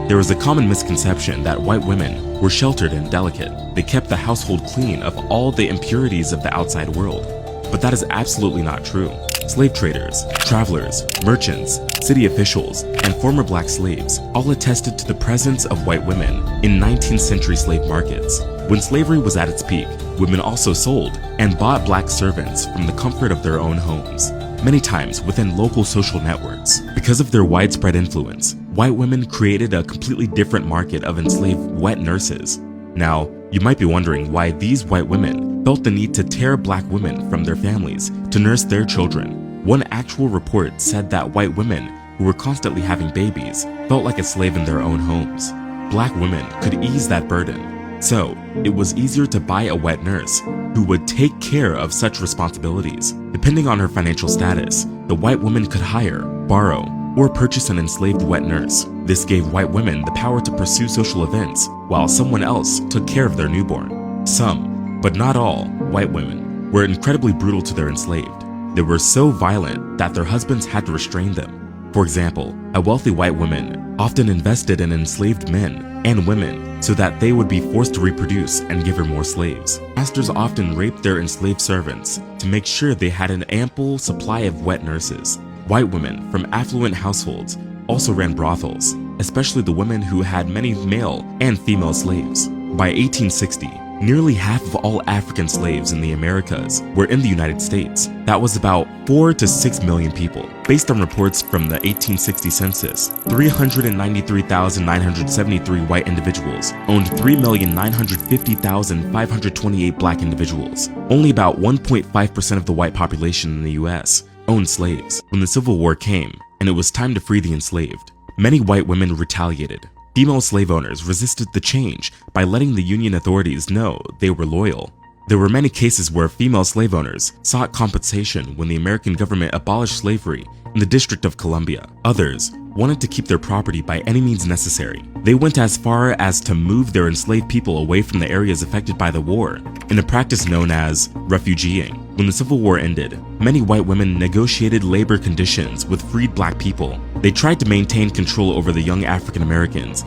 There was a common misconception that white women were sheltered and delicate. They kept the household clean of all the impurities of the outside world. But that is absolutely not true. Slave traders, travelers, merchants, city officials, and former black slaves all attested to the presence of white women in 19th century slave markets. When slavery was at its peak, women also sold and bought black servants from the comfort of their own homes, many times within local social networks. Because of their widespread influence, white women created a completely different market of enslaved wet nurses. Now, you might be wondering why these white women felt the need to tear black women from their families to nurse their children. One actual report said that white women who were constantly having babies felt like a slave in their own homes. Black women could ease that burden, so it was easier to buy a wet nurse who would take care of such responsibilities. Depending on her financial status, the white woman could hire, borrow, or purchase an enslaved wet nurse. This gave white women the power to pursue social events while someone else took care of their newborn. Some, but not all, white women were incredibly brutal to their enslaved. They were so violent that their husbands had to restrain them. For example, a wealthy white woman often invested in enslaved men and women so that they would be forced to reproduce and give her more slaves. Masters often raped their enslaved servants to make sure they had an ample supply of wet nurses. White women from affluent households also ran brothels, especially the women who had many male and female slaves. By 1860, nearly half of all African slaves in the Americas were in the United States. That was about 4 to 6 million people. Based on reports from the 1860 census, 393,973 white individuals owned 3,950,528 black individuals. Only about 1.5% of the white population in the US owned slaves. When the Civil War came, and it was time to free the enslaved, many white women retaliated. Female slave owners resisted the change by letting the Union authorities know they were loyal. There were many cases where female slave owners sought compensation when the American government abolished slavery in the District of Columbia. Others wanted to keep their property by any means necessary. They went as far as to move their enslaved people away from the areas affected by the war, in a practice known as refugeeing. When the Civil War ended, many white women negotiated labor conditions with freed black people. They tried to maintain control over the young African Americans